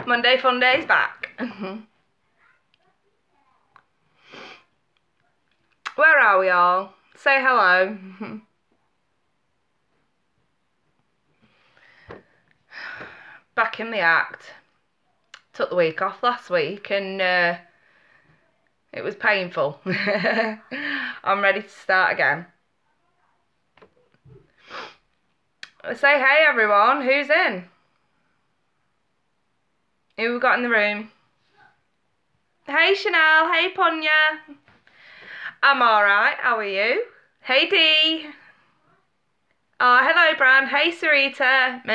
Monday Funday's back. Where are we all? Say hello. Back in the act. Took the week off last week and it was painful. I'm ready to start again. Say hey everyone, who's in? Who we got in the room? Hey Chanel, hey Ponya. I'm alright, how are you? Hey Dee. Oh, hello Bran, hey Sarita,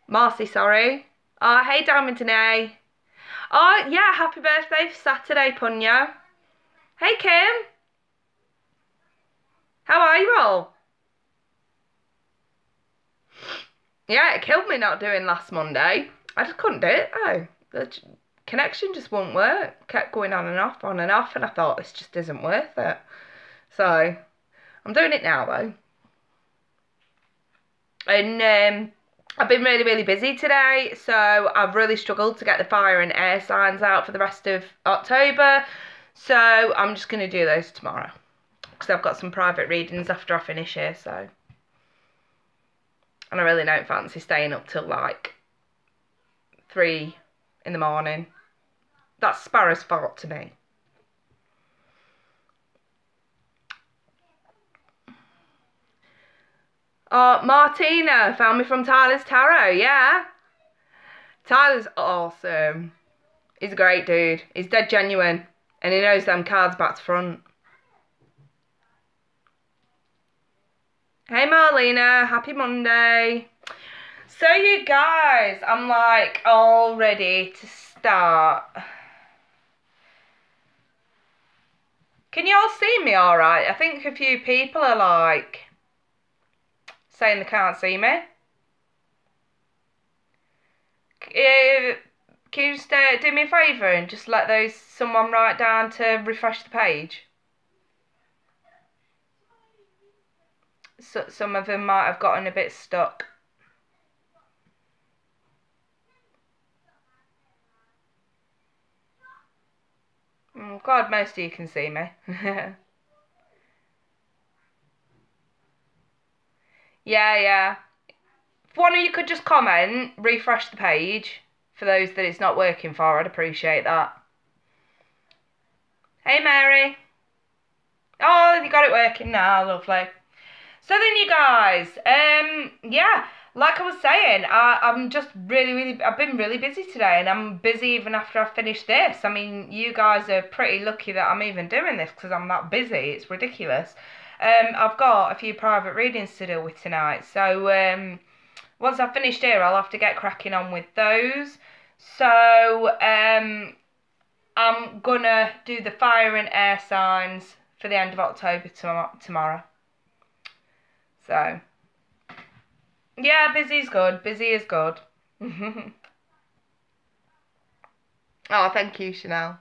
Marcy, sorry. Oh, hey Diamond Danae. Oh, yeah, happy birthday for Saturday, Punya. Hey Kim. How are you all? Yeah, it killed me not doing last Monday. I just couldn't do it though. The connection just wouldn't work. Kept going on and off, and I thought this just isn't worth it. So, I'm doing it now though. And I've been really, really busy today, so I've really struggled to get the fire and air signs out for the rest of October. So, I'm just going to do those tomorrow. Because I've got some private readings after I finish here, so. And I really don't fancy staying up till like 3 in the morning. That's Sparrow's fault to me. Oh, Martina found me from Tyler's Tarot, yeah. Tyler's awesome. He's a great dude. He's dead genuine. And he knows them cards back to front. Hey Marlena, happy Monday. So you guys, I'm like all ready to start. Can you all see me all right? I think a few people are like saying they can't see me. Can you just do me a favour and just let someone write down to refresh the page? So, some of them might have gotten a bit stuck. Oh, God, most of you can see me. Yeah. If one of you could just comment, refresh the page, for those that it's not working for, I'd appreciate that. Hey, Mary. Oh, you got it working now, lovely. So then you guys, yeah, like I was saying, I'm just really, I've been really busy today, and I'm busy even after I've finished this. I mean, you guys are pretty lucky that I'm even doing this, because I'm that busy, it's ridiculous. I've got a few private readings to deal with tonight, so once I've finished here, I'll have to get cracking on with those. So, I'm gonna do the fire and air signs for the end of October tomorrow. So, yeah, busy is good. Busy is good. Oh, thank you, Chanel.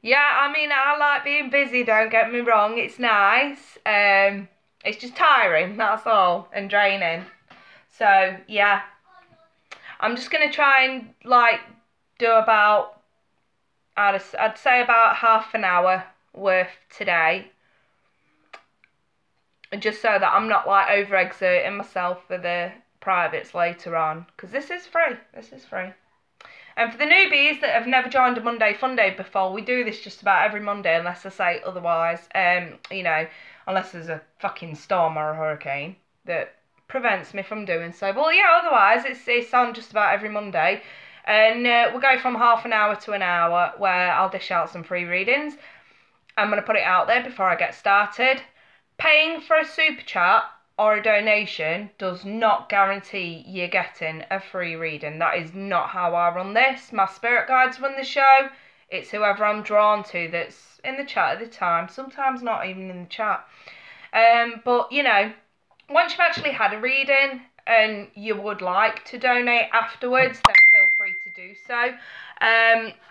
Yeah, I mean, I like being busy, don't get me wrong. It's nice. It's just tiring, that's all, and draining. So, yeah. I'm just going to try and, like, do about, I'd say about half an hour worth today. Just so that I'm not like overexerting myself for the privates later on, because this is free. And for the newbies that have never joined a Monday Funday before, we do this just about every Monday unless I say otherwise. You know, unless there's a fucking storm or a hurricane that prevents me from doing so. But yeah, otherwise it's on just about every Monday, and we'll go from half an hour to an hour where I'll dish out some free readings. I'm going to put it out there before I get started. Paying for a super chat or a donation does not guarantee you're getting a free reading. That is not how I run this. My spirit guides run the show. It's whoever I'm drawn to that's in the chat at the time. Sometimes not even in the chat. But, you know, once you've actually had a reading and you would like to donate afterwards, then feel free to do so.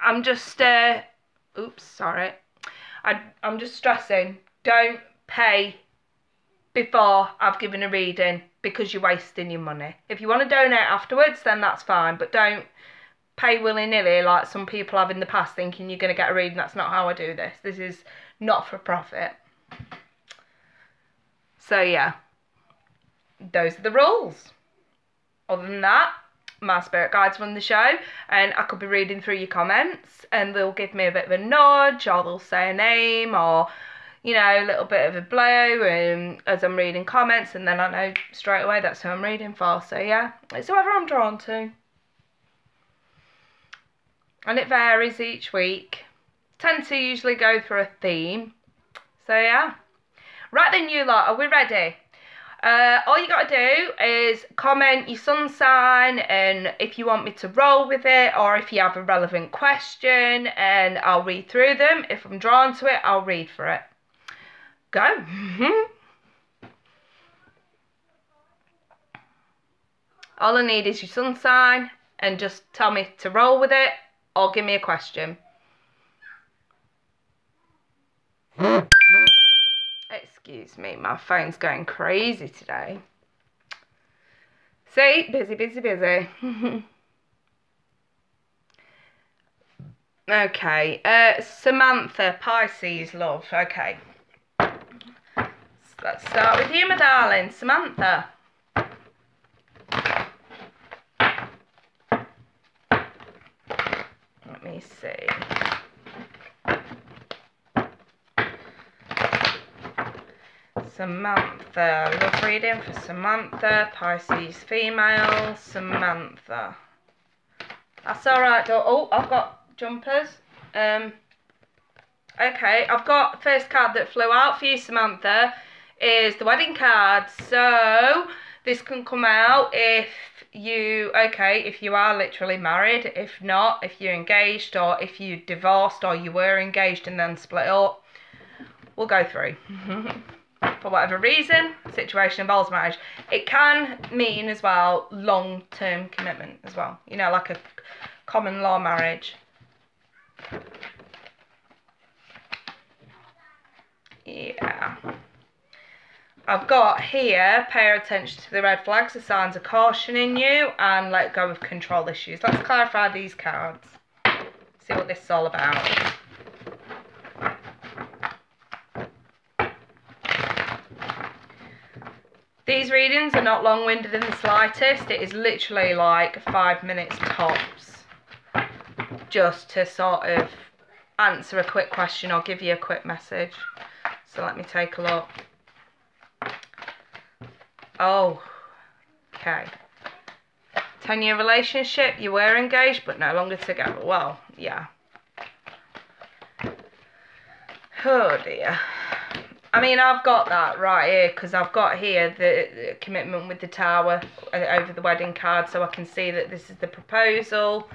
I'm just, oops, sorry. I'm just stressing, don't pay before I've given a reading, because you're wasting your money. If you want to donate afterwards, then that's fine, but don't pay willy-nilly like some people have in the past thinking you're going to get a reading. That's not how I do this. This is not for profit. So yeah, those are the rules. Other than that, my spirit guides run the show, and I could be reading through your comments and they'll give me a bit of a nudge, or they'll say a name, or you know, a little bit of a blow as I'm reading comments, and then I know straight away that's who I'm reading for. So yeah, it's whoever I'm drawn to. And it varies each week. Tend to usually go for a theme. So yeah. Right then, you lot, are we ready? All you got to do is comment your sun sign and if you want me to roll with it, or if you have a relevant question, and I'll read through them. If I'm drawn to it, I'll read for it. Go. All I need is your sun sign, and just tell me to roll with it or give me a question. Excuse me, my phone's going crazy today. See, busy, busy, busy. Okay, Samantha, Pisces, love. Okay. Let's start with you, my darling. Samantha. Let me see. Samantha. Love reading for Samantha. Pisces female. Samantha. That's alright, though. Oh, I've got jumpers. Okay, I've got first card that flew out for you, Samantha, is the wedding card. So this can come out if you, if you are literally married. If not, if you're engaged, or if you divorced, or you were engaged and then split up. We'll go through. For whatever reason, situation involves marriage. It can mean as well long-term commitment as well. You know, like a common law marriage. Yeah. I've got here, pay attention to the red flags, the signs of caution in you, and let go of control issues. Let's clarify these cards. See what this is all about. These readings are not long-winded in the slightest. It is literally like 5 minutes tops, just to sort of answer a quick question or give you a quick message. So let me take a look. Oh, okay. 10-year relationship, you were engaged but no longer together. Well, yeah. Oh dear. I mean, I've got that right here, because I've got here the commitment with the tower over the wedding card, so I can see that this is the proposal,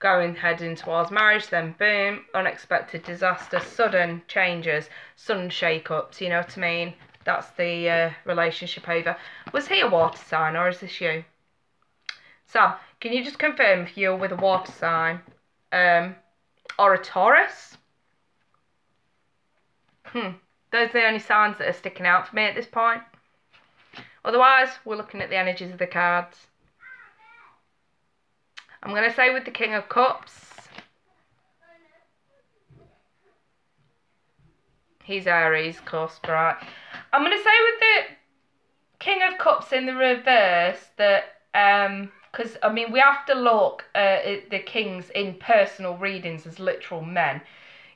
heading towards marriage, then boom, unexpected disaster, sudden changes, sudden shake-ups, you know what I mean? That's the relationship over. Was he a water sign, or is this you? So, can you just confirm if you're with a water sign or a Taurus? Those are the only signs that are sticking out for me at this point. Otherwise, we're looking at the energies of the cards. I'm going to say with the King of Cups, he's Aries, of course, right? I'm going to say with the King of Cups in the reverse that, because, I mean, we have to look at the kings in personal readings as literal men.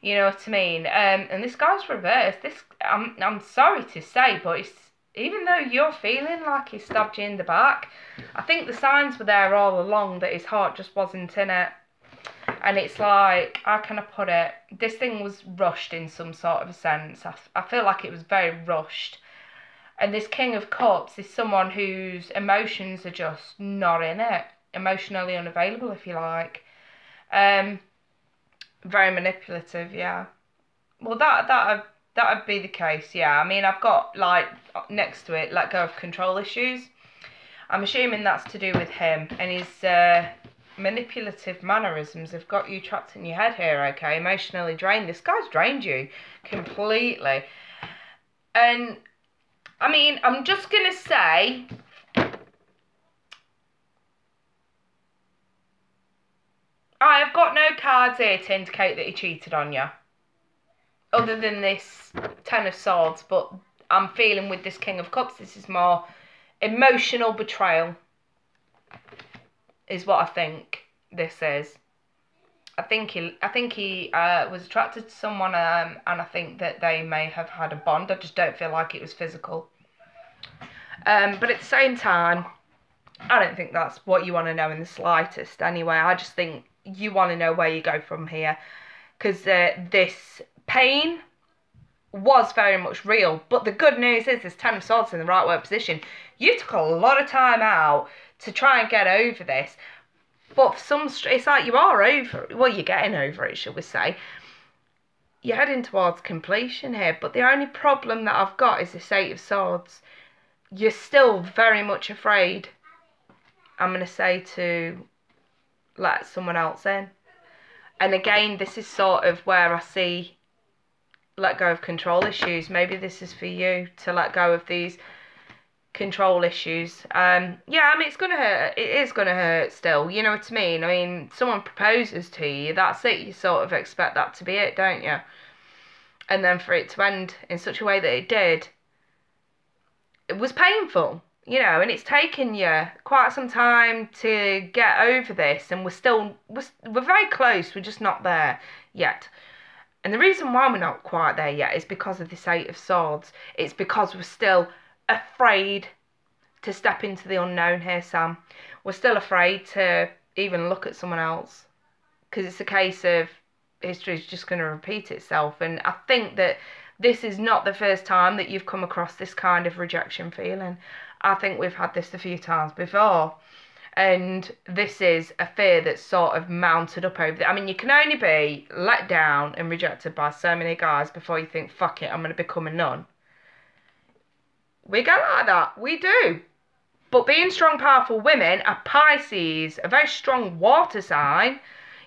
You know what I mean? And this guy's reversed. I'm sorry to say, but it's, even though you're feeling like he stabbed you in the back, I think the signs were there all along that his heart just wasn't in it. And it's like, how can I put it? This thing was rushed in some sort of a sense. I feel like it was very rushed. And this King of Cups is someone whose emotions are just not in it. Emotionally unavailable, if you like. Very manipulative, yeah. Well, that'd be the case, yeah. I mean, I've got, like, next to it, let go of control issues. I'm assuming that's to do with him. And his manipulative mannerisms have got you trapped in your head here, okay? Emotionally drained. This guy's drained you completely. And, I mean, I'm just going to say, cards here to indicate that he cheated on you. Other than this Ten of Swords, but I'm feeling with this King of Cups, this is more emotional betrayal. Is what I think this is. I think he was attracted to someone, and I think that they may have had a bond. I just don't feel like it was physical. But at the same time, I don't think that's what you want to know in the slightest. Anyway, I just think you want to know where you go from here, because this pain was very much real. But the good news is this Ten of Swords in the right work position. You took a lot of time out to try and get over this. But for some, it's like you are over it. Well, you're getting over it, shall we say. You're heading towards completion here. But the only problem that I've got is this Eight of Swords. You're still very much afraid, I'm going to say, to let someone else in. And again, this is sort of where I see let go of control issues. Maybe this is for you to let go of these control issues. Yeah, I mean, it's gonna hurt. It is gonna hurt still, you know what I mean? I mean, someone proposes to you, that's it. You sort of expect that to be it, don't you? And then for it to end in such a way that it did, it was painful, you know, and it's taken you quite some time to get over this, and we're very close, we're just not there yet. And the reason why we're not quite there yet is because of this Eight of Swords. It's because we're still afraid to step into the unknown here, Sam. We're still afraid to even look at someone else, because it's a case of history's just going to repeat itself. And I think that this is not the first time that you've come across this kind of rejection feeling. I think we've had this a few times before, and this is a fear that's sort of mounted up over I mean, you can only be let down and rejected by so many guys before you think, fuck it, I'm going to become a nun. We get like that, we do. But being strong, powerful women are Pisces, a very strong water sign.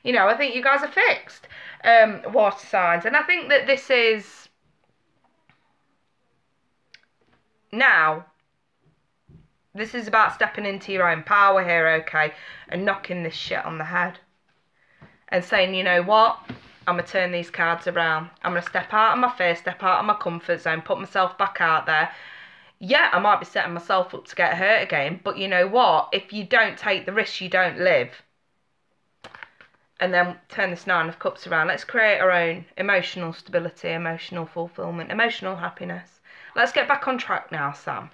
You know, I think you guys are fixed water signs. And I think that this is now, this is about stepping into your own power here, okay, and knocking this shit on the head. And saying, you know what, I'm going to turn these cards around. I'm going to step out of my fear, step out of my comfort zone, put myself back out there. Yeah, I might be setting myself up to get hurt again, but you know what? If you don't take the risk, you don't live. And then turn this Nine of Cups around. Let's create our own emotional stability, emotional fulfillment, emotional happiness. Let's get back on track now, Sam,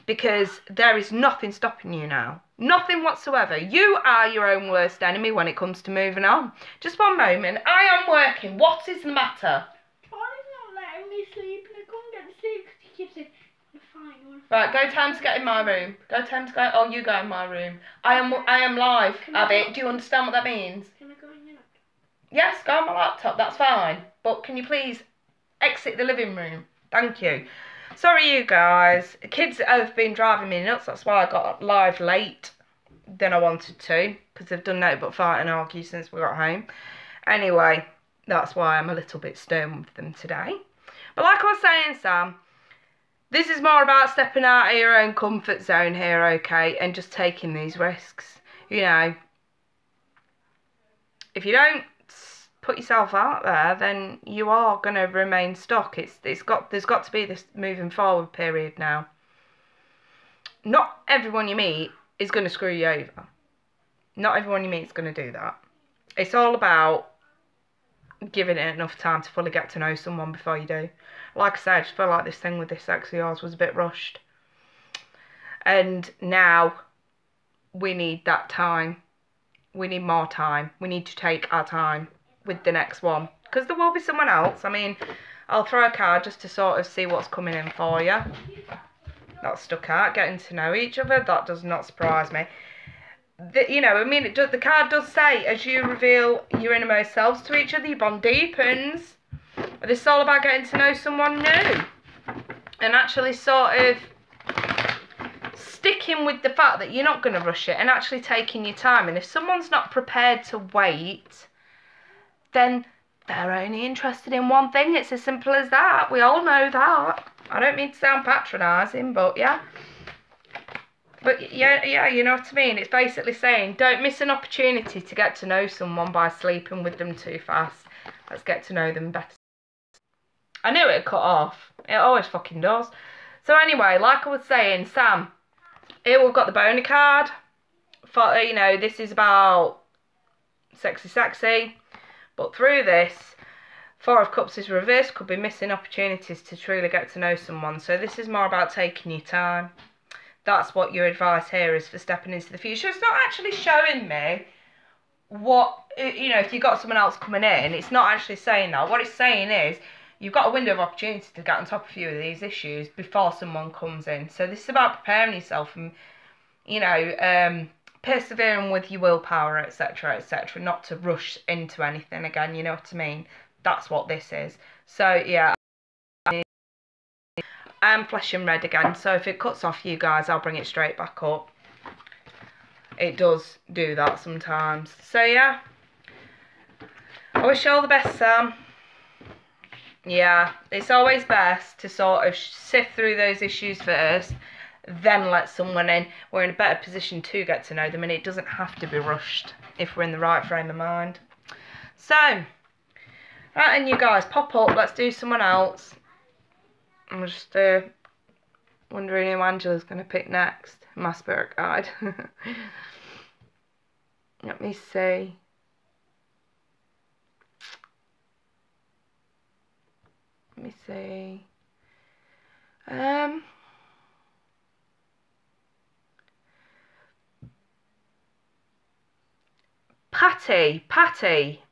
because there is nothing stopping you now. Nothing whatsoever. You are your own worst enemy when it comes to moving on. Just one moment. I am working. What is the matter? Charlie's not letting me sleep, and I can't get to sleep because he keeps saying, right, go time to get in my room. Go time to go. Oh, you go in my room. I am live, Abby. Do you understand what that means? Can I go in your laptop? Yes, go on my laptop. That's fine. But can you please exit the living room? Thank you. Sorry, you guys. Kids have been driving me nuts. That's why I got live late than I wanted to, because they've done nothing but fight and argue since we got home. Anyway, that's why I'm a little bit stern with them today. But like I was saying, Sam, this is more about stepping out of your own comfort zone here, okay, and just taking these risks. You know, if you don't put yourself out there, then you are going to remain stuck. There's got to be this moving forward period now. Not everyone you meet is going to screw you over. Not everyone you meet is going to do that. It's all about giving it enough time to fully get to know someone before you do. Like I said, I just feel like this thing with this ex of yours was a bit rushed. And now we need that time. We need more time. We need to take our time with the next one, because there will be someone else. I mean, I'll throw a card just to sort of see what's coming in for you. Not stuck out, getting to know each other. That does not surprise me. You know, I mean, the card does say, as you reveal your innermost selves to each other, your bond deepens. This is all about getting to know someone new, and actually sort of sticking with the fact that you're not going to rush it, and actually taking your time. And if someone's not prepared to wait, then they're only interested in one thing. It's as simple as that. We all know that. I don't mean to sound patronising, but yeah. But yeah, you know what I mean? It's basically saying don't miss an opportunity to get to know someone by sleeping with them too fast. Let's get to know them better. I knew it'd cut off. It always fucking does. So anyway, like I was saying, Sam, here we've got the boner card. For, you know, this is about sexy. But through this, Four of Cups is reversed, could be missing opportunities to truly get to know someone. So this is more about taking your time. That's what your advice here is for stepping into the future. It's not actually showing me what, you know, if you've got someone else coming in, it's not actually saying that. What it's saying is you've got a window of opportunity to get on top of a few of these issues before someone comes in. So this is about preparing yourself and, you know, persevering with your willpower, etc., etc., not to rush into anything again, you know what I mean? That's what this is. So, yeah. I'm flashing red again, so if it cuts off you guys, I'll bring it straight back up. It does do that sometimes. So yeah, I wish you all the best, Sam. Yeah, it's always best to sort of sift through those issues first, then let someone in. We're in a better position to get to know them, and it doesn't have to be rushed if we're in the right frame of mind. So, right, and you guys, pop up, let's do someone else. I'm just wondering who Angela's going to pick next. My spirit guide. Let me see. Let me see. Patty.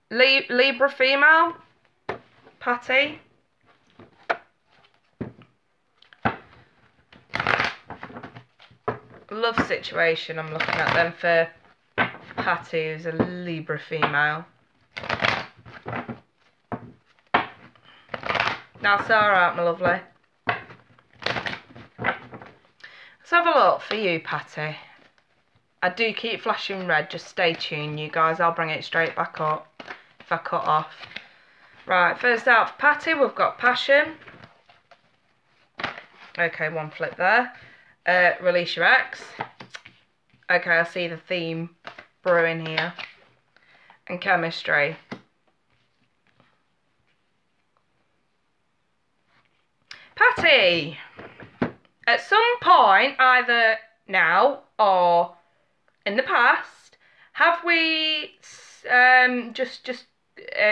Libra female. Patty. Love situation I'm looking at then for Patty, who's a Libra female. That's alright, my lovely. Let's have a look for you, Patty. I do keep flashing red, just stay tuned, you guys. I'll bring it straight back up if I cut off. Right, first out for Patty, we've got passion. Okay, one flip there. Release your ex. Okay, I see the theme brewing here. And chemistry. Patty, at some point, either now or in the past, have we just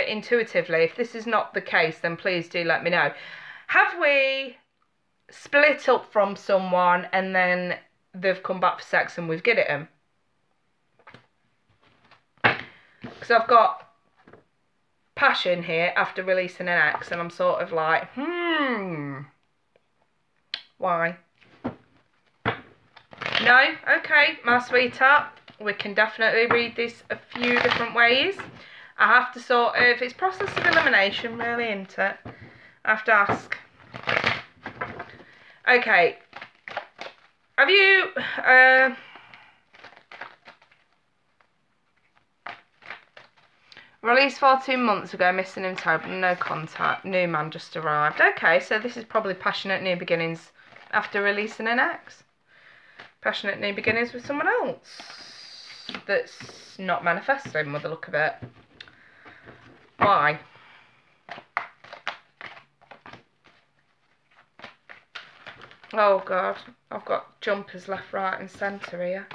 intuitively, if this is not the case, then please do let me know. Have we split up from someone and then they've come back for sex and we've given it them? Because I've got passion here after releasing an ex, and I'm sort of like, why? No? Okay, my sweetheart, we can definitely read this a few different ways. I have to sort of, it's process of elimination really, isn't it? I have to ask. Okay, have you, released 14 months ago, missing him terribly, no contact, new man just arrived. Okay, so this is probably passionate new beginnings after releasing an ex. Passionate new beginnings with someone else that's not manifesting with the look of it. Why? Oh God, I've got jumpers left, right and centre here.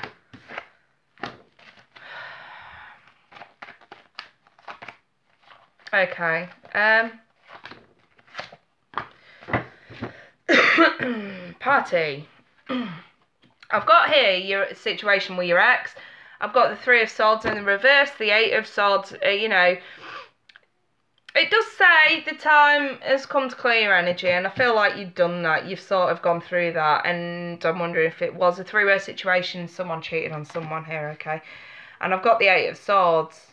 Okay, party. I've got here your situation with your ex. I've got the Three of Swords in the reverse, the Eight of Swords, you know. It does say the time has come to clear your energy, and I feel like you've done that. You've sort of gone through that, and I'm wondering if it was a three-way situation, someone cheated on someone here, okay? And I've got the Eight of Swords.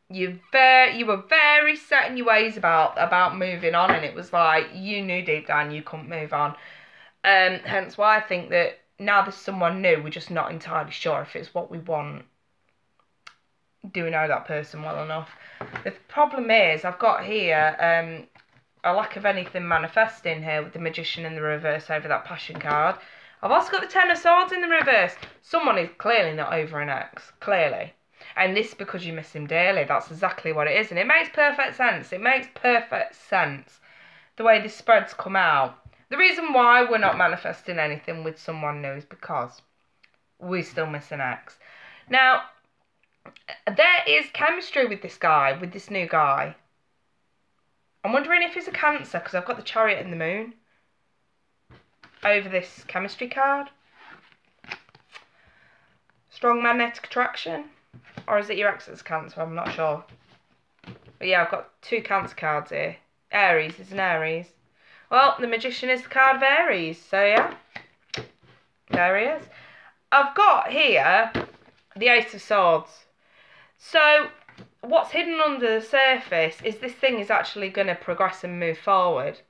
You were very set in your ways about moving on, and it was like you knew deep down you couldn't move on. Hence why I think that now there's someone new, we're just not entirely sure if it's what we want. Do we know that person well enough? The problem is I've got here a lack of anything manifesting here with the Magician in the reverse over that passion card. I've also got the Ten of Swords in the reverse. Someone is clearly not over an ex. Clearly. And this is because you miss him dearly. That's exactly what it is. And it makes perfect sense. It makes perfect sense the way this spread's come out. The reason why we're not manifesting anything with someone new is because we still miss an ex. Now, there is chemistry with this guy, with this new guy. I'm wondering if he's a Cancer, because I've got the Chariot and the Moon over this chemistry card. Strong magnetic attraction. Or is it your ex that's Cancer? I'm not sure. But yeah, I've got 2 Cancer cards here. Aries, it's an Aries. Well, the Magician is the card of Aries, so yeah. There he is. I've got here the Ace of Swords. So, what's hidden under the surface is this thing is actually going to progress and move forward.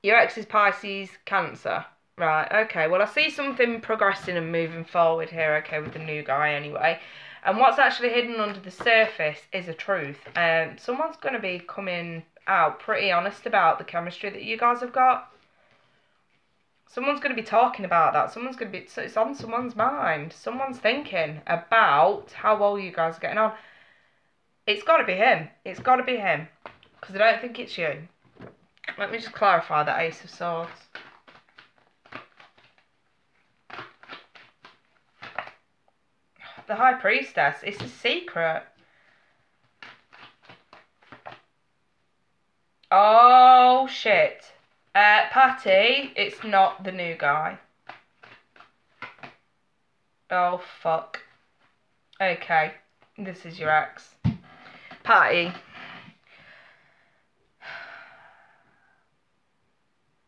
Your ex is Pisces, Cancer. Right, okay. Well, I see something progressing and moving forward here, okay, with the new guy anyway. And what's actually hidden under the surface is a truth. Someone's going to be coming out pretty honest about the chemistry that you guys have got. Someone's going to be talking about that. Someone's going to be, it's on someone's mind. Someone's thinking about how well you guys are getting on. It's got to be him. It's got to be him. Because I don't think it's you. Let me just clarify the Ace of Swords. The High Priestess. It's a secret. Oh, shit. Patty, it's not the new guy. Oh, fuck. Okay. This is your ex. Patty.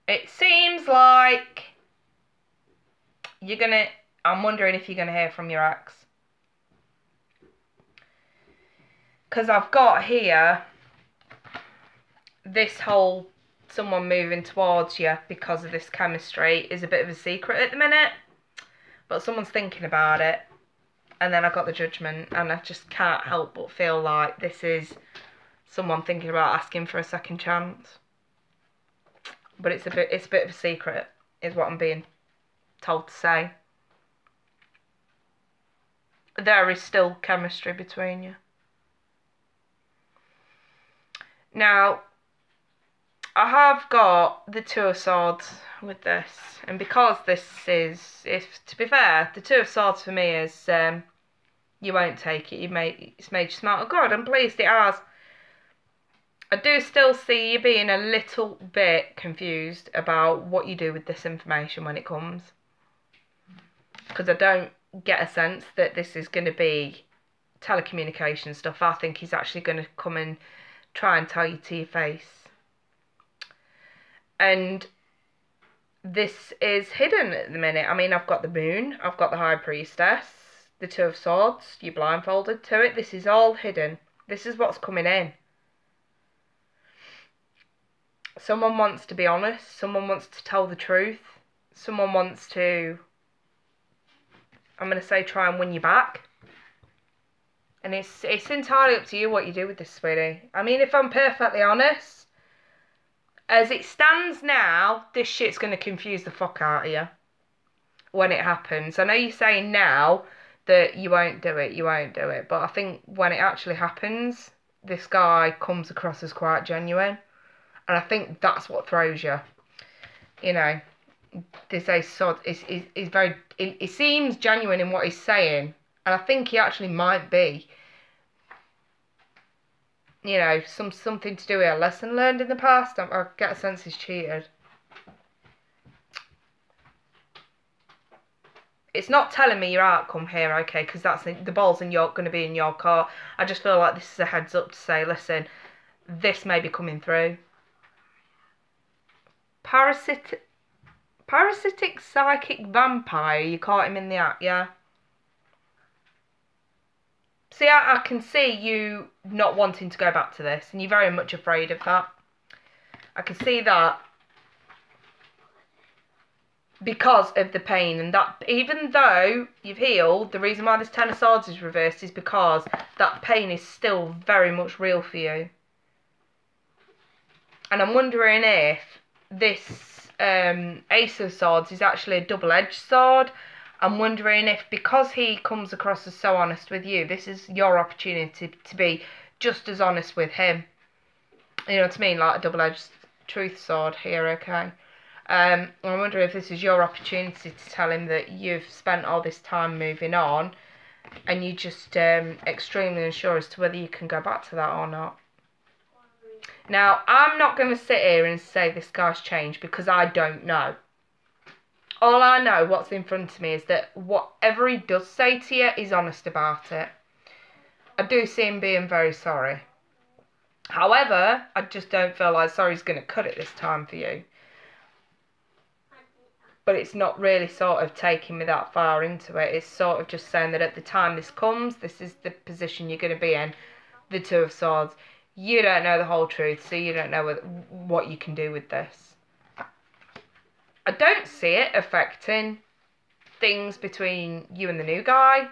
It seems like you're gonna... I'm wondering if you're gonna hear from your ex. Because I've got here this whole someone moving towards you because of this chemistry is a bit of a secret at the minute. But someone's thinking about it. And then I got the Judgment, and I just can't help but feel like this is someone thinking about asking for a second chance. But it's a bit of a secret, is what I'm being told to say. There is still chemistry between you. Now, I have got the Two of Swords with this, and because this is, to be fair, the Two of Swords for me is you won't take it. It's made you smart. Oh God, I'm pleased it has. I do still see you being a little bit confused about what you do with this information when it comes, because I don't get a sense that this is going to be telecommunication stuff. I think he's actually going to come and try and tell you to your face. And this is hidden at the minute. I mean, I've got the Moon, I've got the High Priestess, the Two of Swords, you're blindfolded to it. This is all hidden. This is what's coming in. Someone wants to be honest. Someone wants to tell the truth. Someone wants to, I'm going to say, try and win you back. And it's entirely up to you what you do with this, sweetie. I mean, if I'm perfectly honest, as it stands now, this shit's going to confuse the fuck out of you when it happens. I know you're saying now that you won't do it, but I think when it actually happens, this guy comes across as quite genuine. And I think that's what throws you. You know, this Ace of Swords is very... It seems genuine in what he's saying. And I think he actually might be. You know, something to do with a lesson learned in the past. I get a sense he's cheated. It's not telling me your outcome here, okay, because the ball's going to be in your court. I just feel like this is a heads up to say, listen, this may be coming through. Parasitic psychic vampire. You caught him in the act, yeah? See, I can see you not wanting to go back to this, and you're very much afraid of that. I can see that because of the pain, and that even though you've healed, the reason why this Ten of Swords is reversed is because that pain is still very much real for you. And I'm wondering if this Ace of Swords is actually a double-edged sword. I'm wondering if, because he comes across as so honest with you, this is your opportunity to be just as honest with him. You know what I mean? Like a double-edged truth sword here, okay? I wonder if this is your opportunity to tell him that you've spent all this time moving on and you're just extremely unsure as to whether you can go back to that or not. Now, I'm not going to sit here and say this guy's changed because I don't know. All I know, what's in front of me, is that whatever he does say to you, he's honest about it. I do see him being very sorry. However, I just don't feel like sorry's going to cut it this time for you. But it's not really sort of taking me that far into it. It's sort of just saying that at the time this comes, this is the position you're going to be in. The Two of Swords. You don't know the whole truth, so you don't know what you can do with this. I don't see it affecting things between you and the new guy.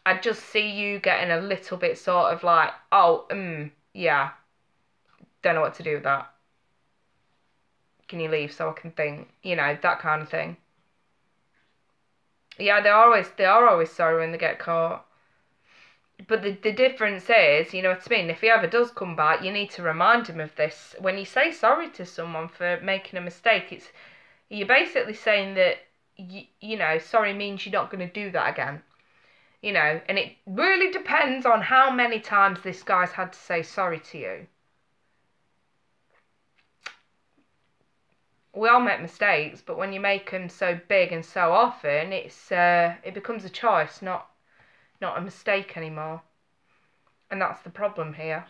I just see you getting a little bit sort of like, oh, yeah, don't know what to do with that. Can you leave so I can think? You know, that kind of thing. Yeah, they are always sorry when they get caught. But the difference is, you know what I mean, if he ever does come back, you need to remind him of this. When you say sorry to someone for making a mistake, you're basically saying that, you know, sorry means you're not going to do that again. You know, and it really depends on how many times this guy's had to say sorry to you. We all make mistakes, but when you make them so big and so often, it becomes a choice, not a mistake anymore. And that's the problem here.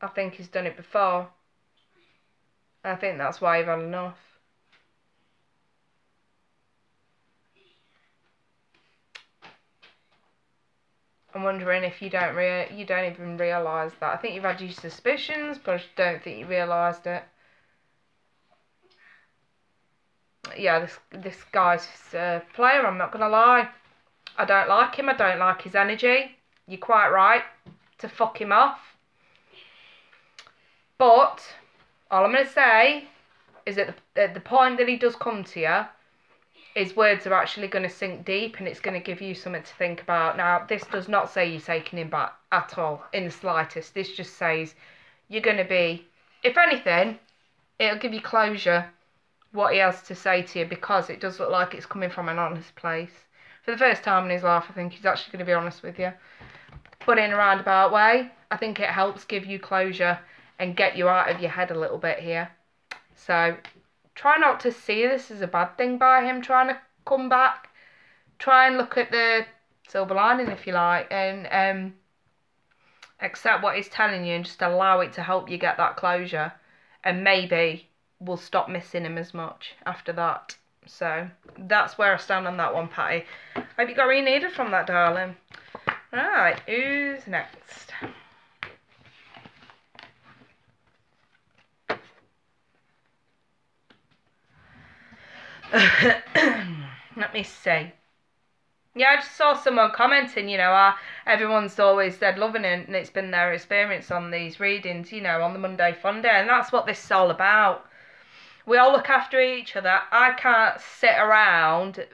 I think he's done it before. I think that's why you've had enough. I'm wondering if you don't even realise that. I think you've had your suspicions, but I just don't think you realised it. Yeah, this guy's player, I'm not going to lie. I don't like him. I don't like his energy. You're quite right to fuck him off. But all I'm going to say is that at the point that he does come to you, his words are actually going to sink deep and it's going to give you something to think about. Now, this does not say you're taking him back at all, in the slightest. This just says you're going to be, if anything, it'll give you closure, what he has to say to you, because it does look like it's coming from an honest place. For the first time in his life, I think he's actually going to be honest with you. But in a roundabout way, I think it helps give you closure and get you out of your head a little bit here. So try not to see this as a bad thing by him trying to come back. Try and look at the silver lining, if you like, and accept what he's telling you and just allow it to help you get that closure. And maybe we'll stop missing him as much after that. So that's where I stand on that one, Patty. Hope you got what you needed from that, darling. Right, who's next? Let me see. Yeah, I just saw someone commenting, you know, everyone's always said loving it, and it's been their experience on these readings, you know, on the Monday Funday, and that's what this is all about. We all look after each other. I can't sit around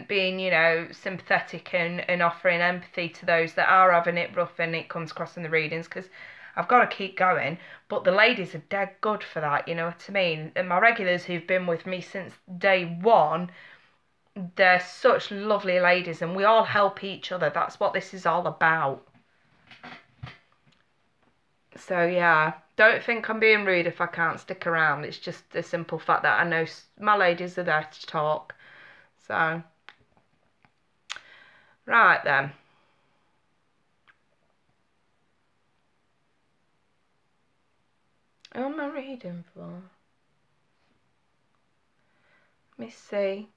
being, you know, sympathetic and offering empathy to those that are having it rough and it comes across in the readings, because I've got to keep going. But the ladies are dead good for that, you know what I mean? And my regulars who've been with me since day one, they're such lovely ladies and we all help each other. That's what this is all about. So yeah, don't think I'm being rude if I can't stick around. It's just the simple fact that I know my ladies are there to talk. So, right then. Who am I reading for? Let me see.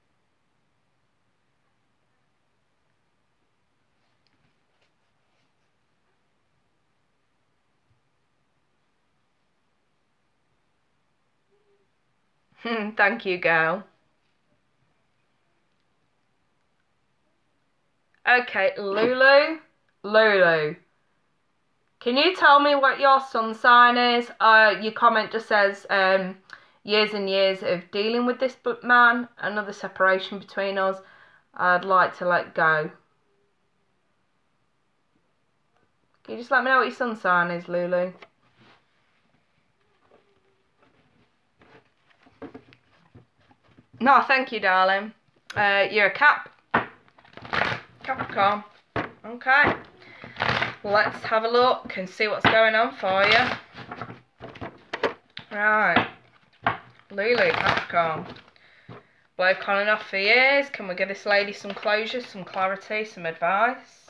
Thank you, girl. Okay, Lulu. Can you tell me what your sun sign is? Your comment just says, years and years of dealing with this man, another separation between us. I'd like to let go. Can you just let me know what your sun sign is, Lulu? No, thank you, darling. You're a Capricorn. Okay. Let's have a look and see what's going on for you. Right. Lulu, Capricorn. Bloke on and off for years. Can we give this lady some closure, some clarity, some advice?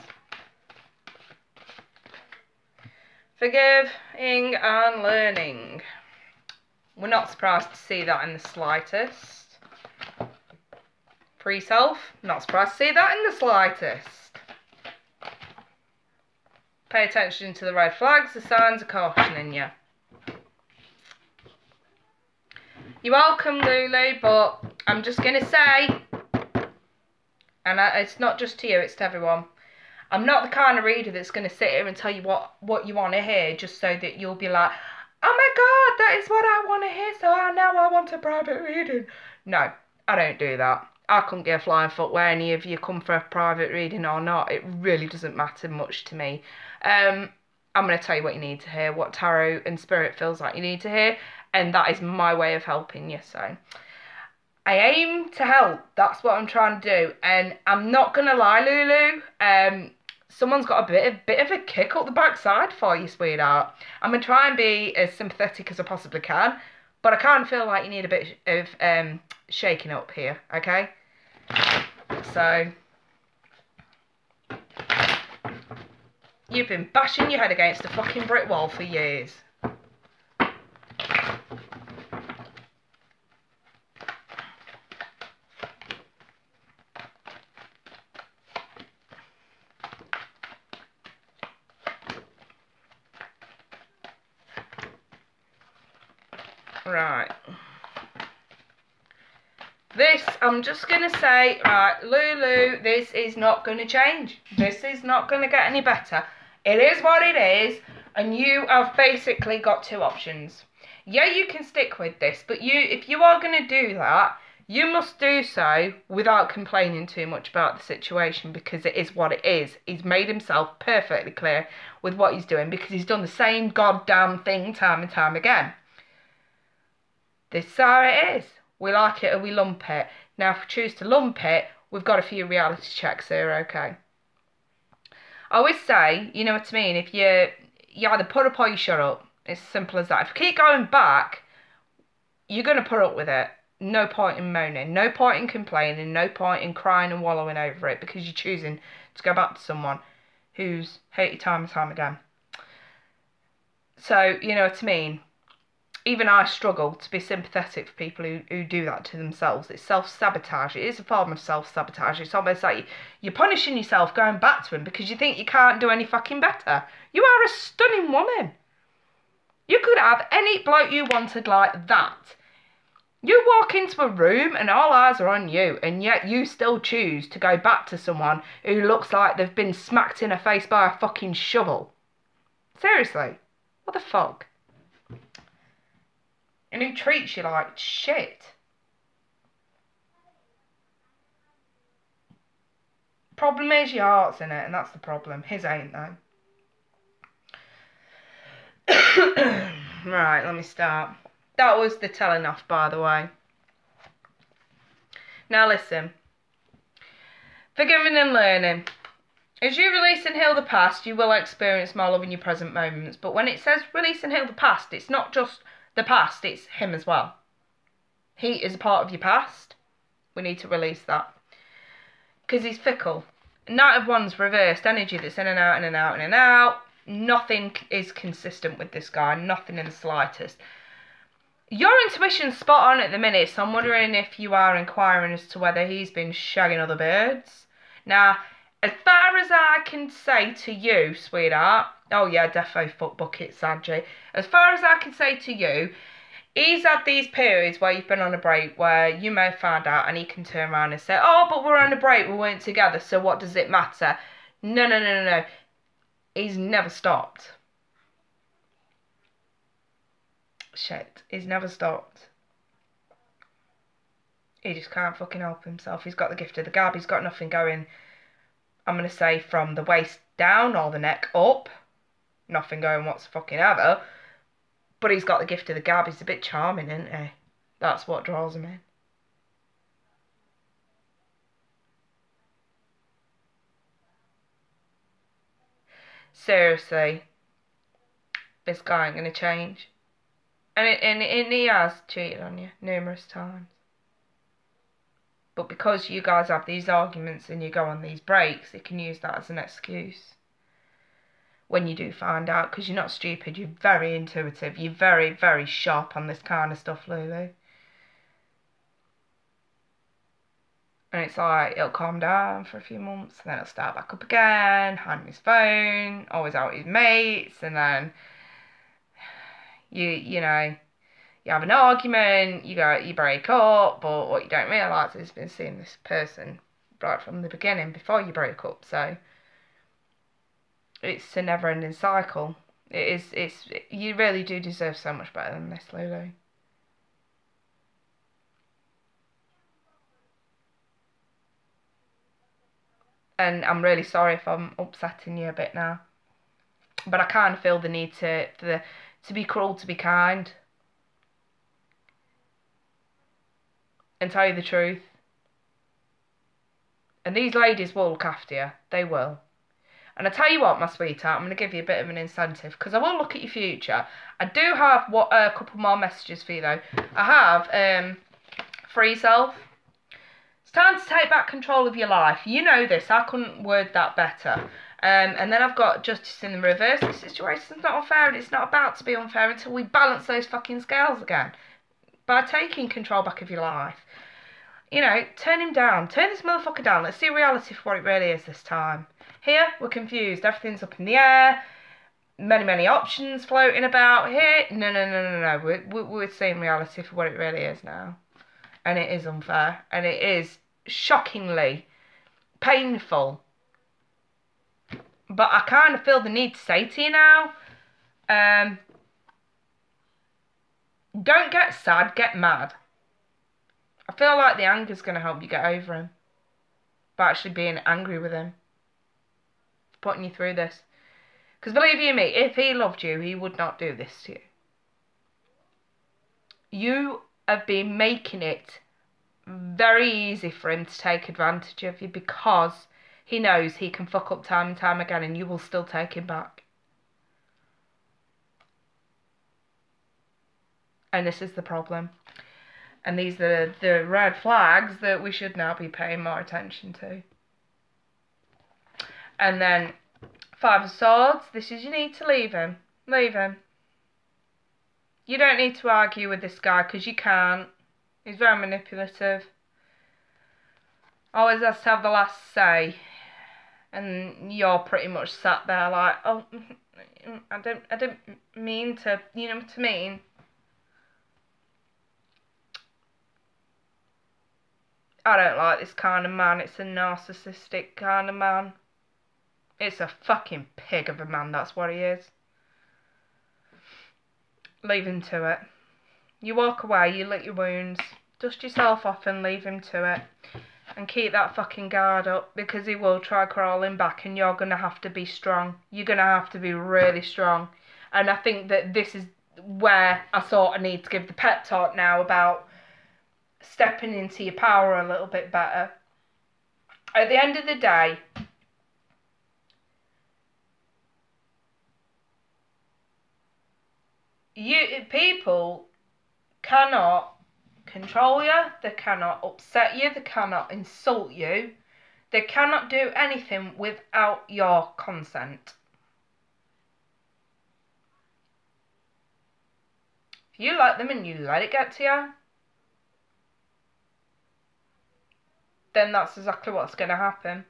Forgiving and learning. We're not surprised to see that in the slightest. Free self, not surprised to see that in the slightest. Pay attention to the red flags, the signs are cautioning you. You're welcome, Lulu, but I'm just going to say, and it's not just to you, it's to everyone, I'm not the kind of reader that's going to sit here and tell you what you want to hear just so that you'll be like, oh my God, that is what I want to hear, so now I want a private reading. No, I don't do that. I couldn't give a flying foot where any of you come for a private reading or not. It really doesn't matter much to me. I'm going to tell you what you need to hear, what tarot and spirit feels like you need to hear, and that is my way of helping you. So I aim to help. That's what I'm trying to do. And I'm not going to lie, Lulu. Someone's got a bit of a kick up the backside for you, sweetheart. I'm going to try and be as sympathetic as I possibly can, but I kind of feel like you need a bit of shaking up here, okay? So, you've been bashing your head against a fucking brick wall for years. Right. This, I'm just going to say, right, Lulu, this is not going to change. This is not going to get any better. It is what it is, and you have basically got two options. Yeah, you can stick with this, but if you are going to do that, you must do so without complaining too much about the situation, because it is what it is. He's made himself perfectly clear with what he's doing, because he's done the same goddamn thing time and time again. This is how it is. We like it or we lump it. Now, if we choose to lump it, we've got a few reality checks here, okay? I always say, you know what I mean, if you either put up or you shut up. It's as simple as that. If you keep going back, you're going to put up with it. No point in moaning. No point in complaining. No point in crying and wallowing over it, because you're choosing to go back to someone who's hurt you time and time again. So, you know what I mean? Even I struggle to be sympathetic for people who do that to themselves. It's self-sabotage. It is a form of self-sabotage. It's almost like you're punishing yourself going back to him because you think you can't do any fucking better. You are a stunning woman. You could have any bloke you wanted like that. You walk into a room and all eyes are on you, and yet you still choose to go back to someone who looks like they've been smacked in the face by a fucking shovel. Seriously. What the fuck? And who treats you like shit. Problem is your heart's in it, and that's the problem. His ain't, though. Right, let me start. That was the telling off, by the way. Now listen. Forgiving and learning. As you release and heal the past, you will experience more love in your present moments. But when it says release and heal the past, it's not just the past, it's him as well. He is a part of your past. We need to release that. Because he's fickle. Knight of Wands reversed, energy that's in and out, in and out, in and out. Nothing is consistent with this guy. Nothing in the slightest. Your intuition's spot on at the minute, so I'm wondering if you are inquiring as to whether he's been shagging other birds. Now, as far as I can say to you, sweetheart, oh yeah, defo fuck bucket, Sadgie. As far as I can say to you, he's had these periods where you've been on a break where you may have found out, and he can turn around and say, oh, but we're on a break, we weren't together, so what does it matter? No. He's never stopped. Shit, he's never stopped. He just can't fucking help himself. He's got the gift of the gab. He's got nothing going, I'm going to say, from the waist down or the neck up. Nothing going whatsoever. But he's got the gift of the gab. He's a bit charming, isn't he? That's what draws him in. Seriously, this guy ain't going to change. And he has cheated on you numerous times. But because you guys have these arguments and you go on these breaks, he can use that as an excuse. When you do find out, because you're not stupid, you're very intuitive, you're very, very sharp on this kind of stuff, Lulu. And it's like, it'll calm down for a few months, and then it'll start back up again, hand him his phone, always out with his mates, and then you know, you have an argument, you break up, but what you don't realise is he's been seeing this person right from the beginning, before you broke up, so it's a never-ending cycle. You really do deserve so much better than this, Lulu. And I'm really sorry if I'm upsetting you a bit now. But I kind of feel the need to be cruel to be kind. And tell you the truth. And these ladies will look after you. They will. And I tell you what, my sweetheart, I'm going to give you a bit of an incentive, because I will look at your future. I do have a couple more messages for you, though. I have free self. It's time to take back control of your life. You know this. I couldn't word that better. And then I've got justice in the reverse. The situation's not unfair, and it's not about to be unfair until we balance those fucking scales again. By taking control back of your life. You know, turn him down. Turn this motherfucker down. Let's see reality for what it really is this time. Here, we're confused. Everything's up in the air. Many options floating about. Here, no. We're seeing reality for what it really is now. And it is unfair. And it is shockingly painful. But I kind of feel the need to say to you now, don't get sad, get mad. I feel like the anger's going to help you get over him. By actually being angry with him. Putting you through this. Because believe you me, if he loved you, he would not do this to you. You have been making it very easy for him to take advantage of you, because he knows he can fuck up time and time again, and you will still take him back. And this is the problem. And these are the red flags that we should now be paying more attention to. And then, Five of Swords, this is you need to leave him. Leave him. You don't need to argue with this guy, because you can't. He's very manipulative. Always has to have the last say. And you're pretty much sat there like, oh, I don't mean to, you know what I mean? I don't like this kind of man. It's a narcissistic kind of man. It's a fucking pig of a man, that's what he is. Leave him to it. You walk away, you lick your wounds, dust yourself off and leave him to it. And keep that fucking guard up, because he will try crawling back, and you're going to have to be strong. You're going to have to be really strong. And I think that this is where I sort of need to give the pep talk now about stepping into your power a little bit better. At the end of the day, people cannot control you, they cannot upset you, they cannot insult you, they cannot do anything without your consent. If you like them and you let it get to you, then that's exactly what's going to happen.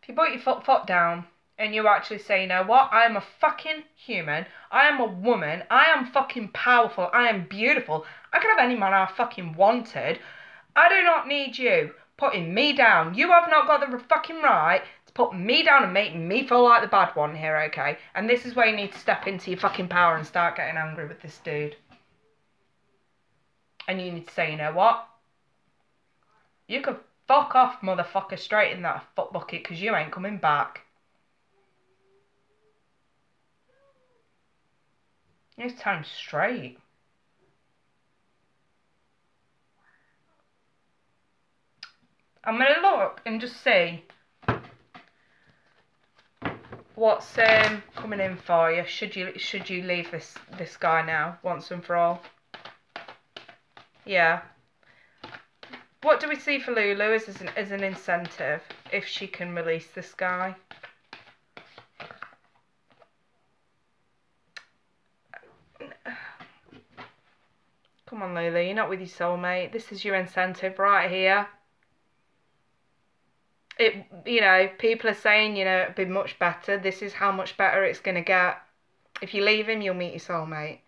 If you put your foot down and you actually say, you know what, I am a fucking human, I am a woman, I am fucking powerful, I am beautiful, I can have any man I fucking wanted, I do not need you putting me down. You have not got the fucking right to put me down and make me feel like the bad one here, okay? And this is where you need to step into your fucking power and start getting angry with this dude. And you need to say, you know what? You could fuck off, motherfucker, straight in that fuck bucket, because you ain't coming back. It's time straight. I'm going to look and just see what's coming in for you. Should you leave this guy now, once and for all? Yeah. What do we see for Lulu as an incentive if she can release this guy? Come on, Lulu, you're not with your soulmate. This is your incentive right here. You know, people are saying, you know, it'd be much better. This is how much better it's going to get. If you leave him, you'll meet your soulmate.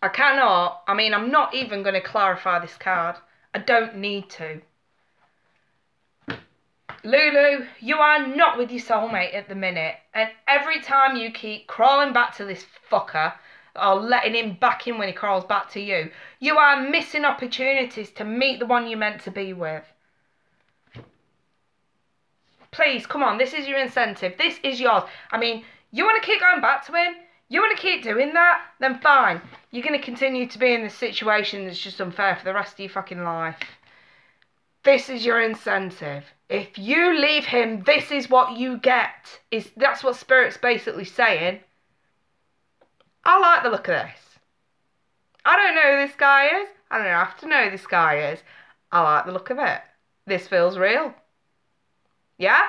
I'm not even going to clarify this card. I don't need to. Lulu, you are not with your soulmate at the minute. And every time you keep crawling back to this fucker, or letting him back in when he crawls back to you, you are missing opportunities to meet the one you're meant to be with. Please, come on, this is your incentive. This is yours. I mean, you want to keep going back to him? You want to keep doing that? Then fine. You're going to continue to be in this situation that's just unfair for the rest of your fucking life. This is your incentive. If you leave him, this is what you get. That's what Spirit's basically saying. I like the look of this. I don't know who this guy is. I don't have to know who this guy is. I like the look of it. This feels real. Yeah?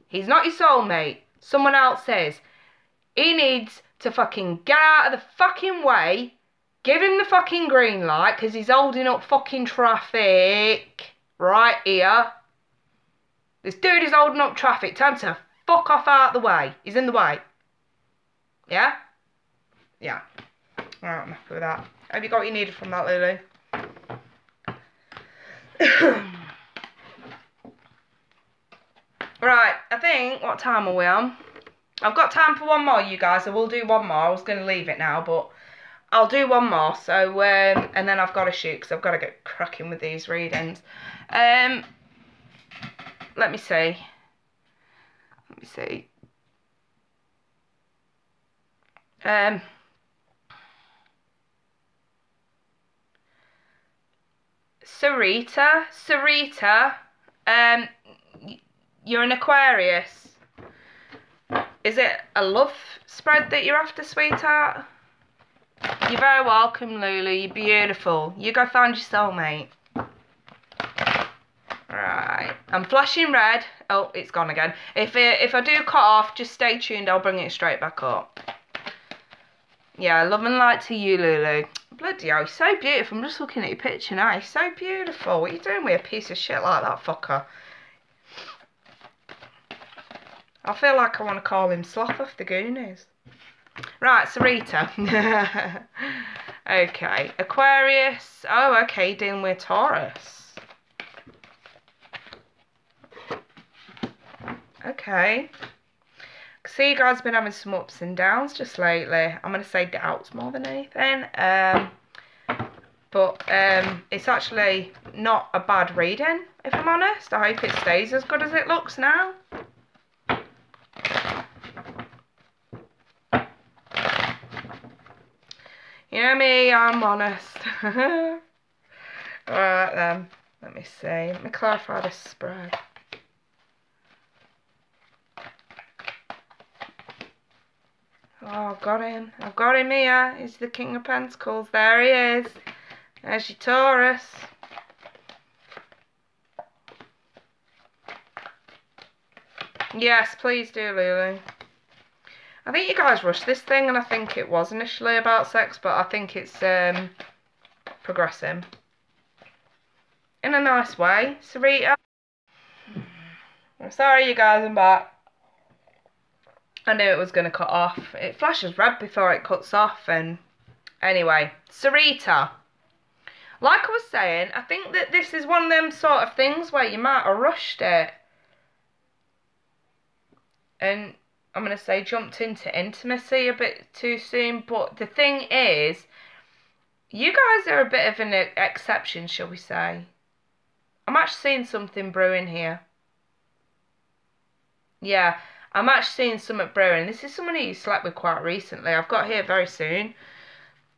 He's not your soulmate. Someone else is. He needs to fucking get out of the fucking way. Give him the fucking green light because he's holding up fucking traffic. Right here. This dude is holding up traffic. Time to fuck off out of the way. He's in the way. Yeah? Yeah. Alright, I'm happy with that. Have you got what you needed from that, Lulu? Right, I think, what time are we on? I've got time for one more, you guys. I will do one more. I was going to leave it now, but I'll do one more. So, and then I've got to shoot because I've got to get cracking with these readings. Let me see. Let me see. Sarita, you're an Aquarius. Is it a love spread that you're after, sweetheart? You're very welcome, Lulu. You're beautiful. You go find your soulmate. Right. I'm flashing red. Oh, it's gone again. If I do cut off, just stay tuned. I'll bring it straight back up. Yeah, love and light to you, Lulu. Bloody hell, you're so beautiful. I'm just looking at your picture now. You're so beautiful. What are you doing with a piece of shit like that, fucker? I feel like I want to call him Sloth off the Goonies. Right, Sarita. Okay, Aquarius. Oh, okay, dealing with Taurus. Okay. See, you guys have been having some ups and downs just lately. I'm going to say doubts more than anything. But it's actually not a bad reading, if I'm honest. I hope it stays as good as it looks now. You know me, I'm honest. Alright then, let me see. Let me clarify this spread. Oh, I've got him. I've got him here. He's the King of Pentacles. There he is. There's your Taurus. Yes, please do, Lulu. I think you guys rushed this thing, and I think it was initially about sex, but I think it's progressing. In a nice way. Sarita. I'm sorry, you guys, I'm back. I knew it was going to cut off. It flashes red before it cuts off. And anyway, Sarita. Like I was saying, I think that this is one of them sort of things where you might have rushed it. And I'm going to say jumped into intimacy a bit too soon. But the thing is, you guys are a bit of an exception, shall we say. I'm actually seeing something brewing here. Yeah, I'm actually seeing something brewing. This is someone who you slept with quite recently. I've got here very soon.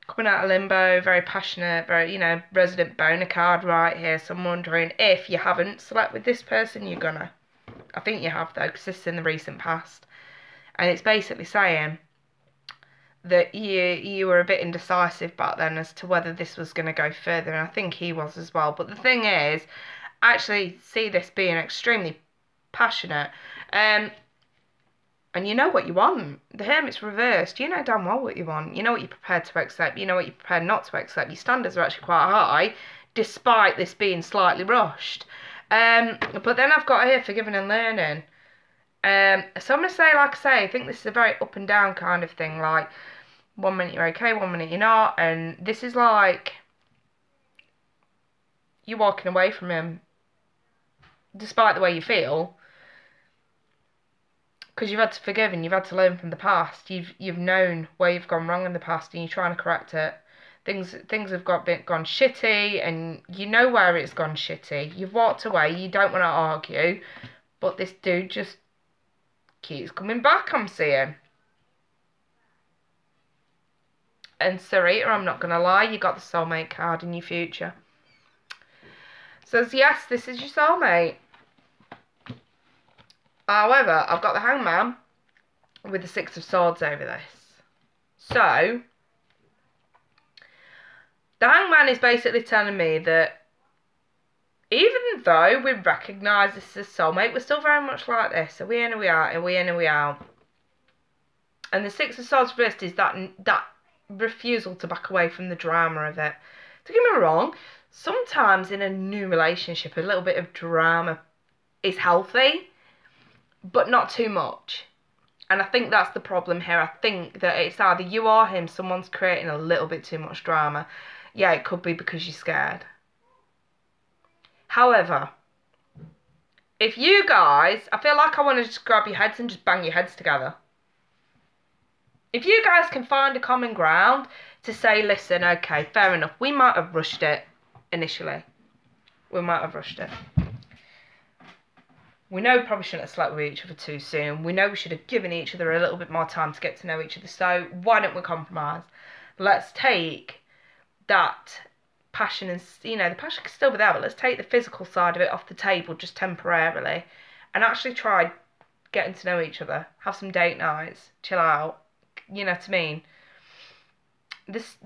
Coming out of limbo, very passionate, very, you know, resident boner card right here. So I'm wondering if you haven't slept with this person, you're gonna. I think you have though, because this is in the recent past. And it's basically saying that you were a bit indecisive back then as to whether this was going to go further. And I think he was as well. But the thing is, I actually see this being extremely passionate. And you know what you want. The Hermit's reversed. You know damn well what you want. You know what you're prepared to accept. You know what you're prepared not to accept. Your standards are actually quite high, despite this being slightly rushed. But then I've got here forgiving and learning. So I'm going to say, like I say, I think this is a very up and down kind of thing. Like, 1 minute you're okay, 1 minute you're not. And this is like you walking away from him, despite the way you feel. Because you've had to forgive and you've had to learn from the past. You've known where you've gone wrong in the past and you're trying to correct it. Things have gone shitty and you know where it's gone shitty. You've walked away, you don't want to argue. But this dude just keeps coming back, I'm seeing. And Sarita, I'm not going to lie, you got the soulmate card in your future. Says, yes, this is your soulmate. However, I've got the Hangman with the Six of Swords over this. So, the Hangman is basically telling me that even though we recognise this as soulmate, we're still very much like this. Are we in, are we out? Are we in, are we out? And the Six of Swords reversed is that refusal to back away from the drama of it. Don't get me wrong, sometimes in a new relationship, a little bit of drama is healthy. But not too much. And I think that's the problem here. I think that it's either you or him, someone's creating a little bit too much drama. Yeah, it could be because you're scared. However, if you guys, I feel like I want to just grab your heads and just bang your heads together. If you guys can find a common ground to say, listen, okay, fair enough, we might have rushed it initially. We might have rushed it. We know we probably shouldn't have slept with each other too soon. We know we should have given each other a little bit more time to get to know each other. So why don't we compromise? Let's take that passion and, you know, the passion can still be there, but let's take the physical side of it off the table just temporarily and actually try getting to know each other. Have some date nights, chill out. You know what I mean? This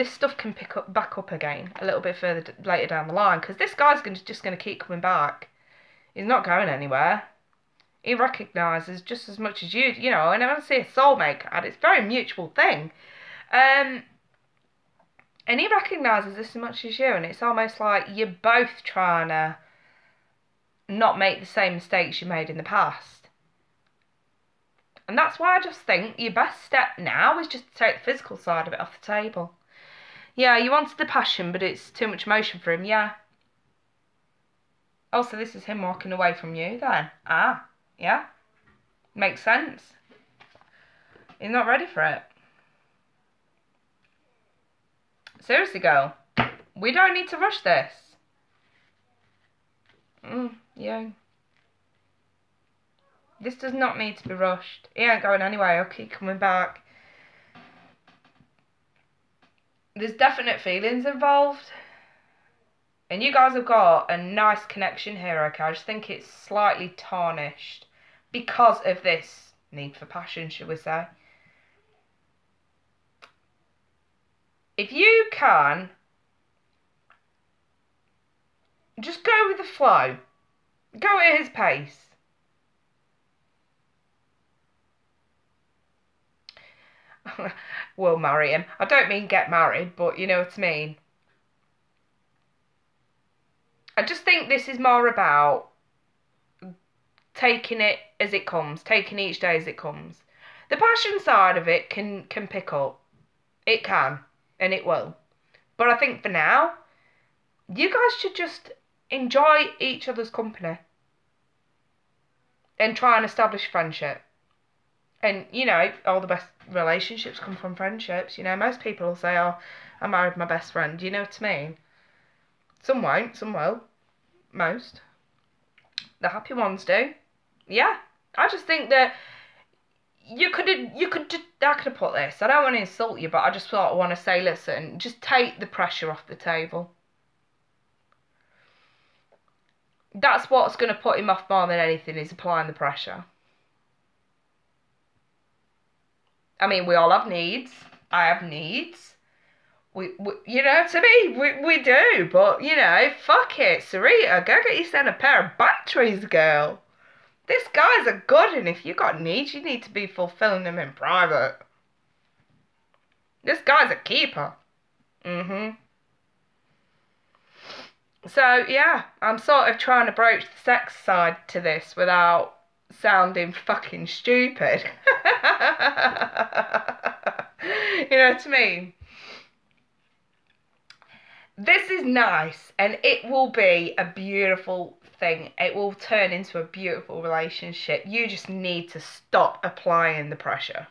stuff can back up again a little bit further later down the line because this guy's just going to keep coming back. He's not going anywhere. He recognises just as much as you know, and when I see a soulmate card, it's a very mutual thing. And he recognises this as much as you, and it's almost like you're both trying to not make the same mistakes you made in the past. And that's why I just think your best step now is just to take the physical side of it off the table. Yeah, you wanted the passion, but it's too much emotion for him, yeah. Oh, so this is him walking away from you then? Ah, yeah. Makes sense. He's not ready for it. Seriously, girl. We don't need to rush this. Yeah. This does not need to be rushed. He ain't going anywhere. He'll keep coming back. There's definite feelings involved. And you guys have got a nice connection here, okay? I just think it's slightly tarnished because of this need for passion, shall we say. If you can just go with the flow, go at his pace. We'll marry him. I don't mean get married, but you know what I mean. I just think this is more about taking it as it comes, taking each day as it comes. The passion side of it can pick up. It can, and it will. But I think for now, You guys should just enjoy each other's company and try and establish friendship. And, you know, all the best relationships come from friendships. You know, most people will say, oh, I married my best friend. Do you know what I mean? Some won't, some will. Most. The happy ones do. Yeah. I just think that you could just, how can I put this? I don't want to insult you, but I just sort of want to say, listen, just take the pressure off the table. That's what's going to put him off more than anything, is applying the pressure. I mean, we all have needs. I have needs. We you know what I mean? We do, but, you know, fuck it. Sarita, go get yourself a pair of batteries, girl. This guy's a good, and if you got needs, you need to be fulfilling them in private. This guy's a keeper. So, yeah, I'm sort of trying to broach the sex side to this without sounding fucking stupid. You know what I mean? This is nice, and it will be a beautiful thing. It will turn into a beautiful relationship. You just need to stop applying the pressure.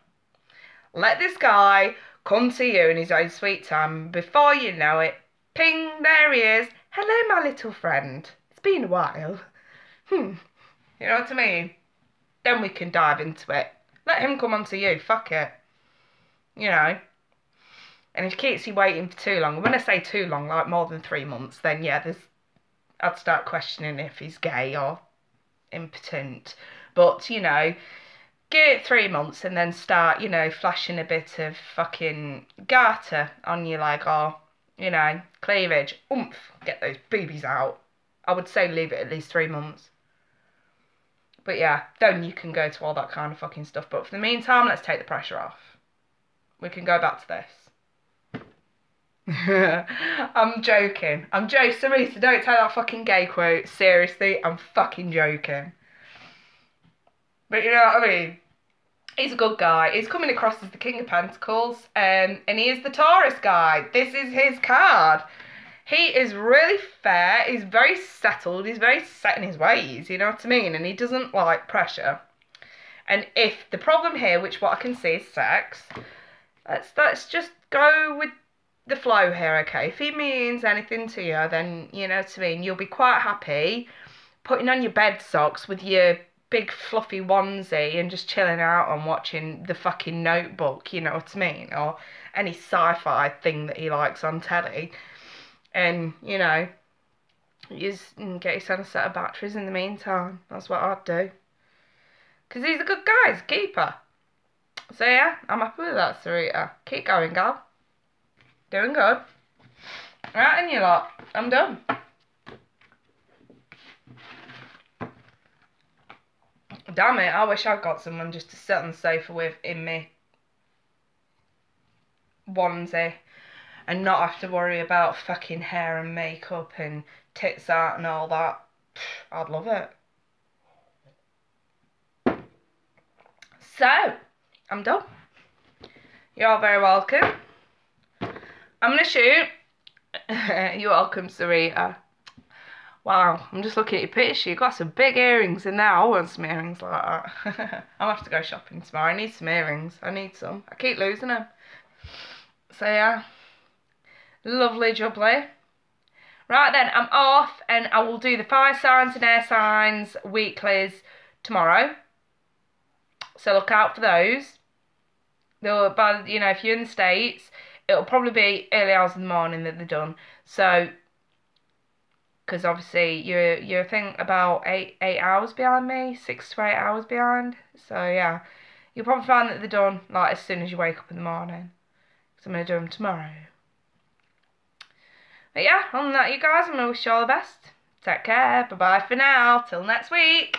Let this guy come to you in his own sweet time. Before you know it, ping, there he is. Hello, my little friend. It's been a while. You know what I mean? Then we can dive into it. Let him come on to you. Fuck it. You know. And if he keeps you waiting for too long, when I say too long, like more than 3 months, then yeah, I'd start questioning if he's gay or impotent. But, you know, give it 3 months and then start, you know, flashing a bit of fucking garter on you, like, or, you know, cleavage. Oomph, get those boobies out. I would say leave it at least 3 months. But yeah, then you can go to all that kind of fucking stuff. But for the meantime, let's take the pressure off. We can go back to this. I'm joking. Sarita, don't take that fucking gay quote. Seriously, I'm fucking joking. But you know what I mean? He's a good guy. He's coming across as the King of Pentacles. And he is the Taurus guy. This is his card. He is really fair. He's very settled. He's very set in his ways. You know what I mean? And he doesn't like pressure. And if the problem here, which what I can see is sex, let's just go with the flow here, okay? If he means anything to you, then, you know what I mean, you'll be quite happy putting on your bed socks with your big fluffy onesie and just chilling out and watching The fucking Notebook, you know what I mean? Or any sci-fi thing that he likes on telly. And, you know, you just get yourself a set of batteries in the meantime. That's what I'd do. Because he's a good guy, he's a keeper. So yeah, I'm happy with that, Sarita. Keep going, gal. Doing good. Right, and you lot. I'm done. Damn it, I wish I'd got someone just to sit on the sofa with in me onesie and not have to worry about fucking hair and makeup and tits out and all that. I'd love it. So, I'm done. You're all very welcome. I'm going to shoot. You're welcome, Sarita. Wow, I'm just looking at your picture. You've got some big earrings in there. I want some earrings like that. I'll have to go shopping tomorrow. I need some earrings. I need some. I keep losing them. So, yeah. Lovely jubbly. Right then, I'm off and I will do the fire signs and air signs weeklies tomorrow. So look out for those. They'll, you know, if you're in the States, it'll probably be early hours in the morning that they're done. So, because obviously you're I think about 8 hours behind me, 6 to 8 hours behind. So yeah, you'll probably find that they're done like as soon as you wake up in the morning. So I'm gonna do them tomorrow. But yeah, other than that, you guys, I'm gonna wish you all the best. Take care. Bye bye for now. Till next week.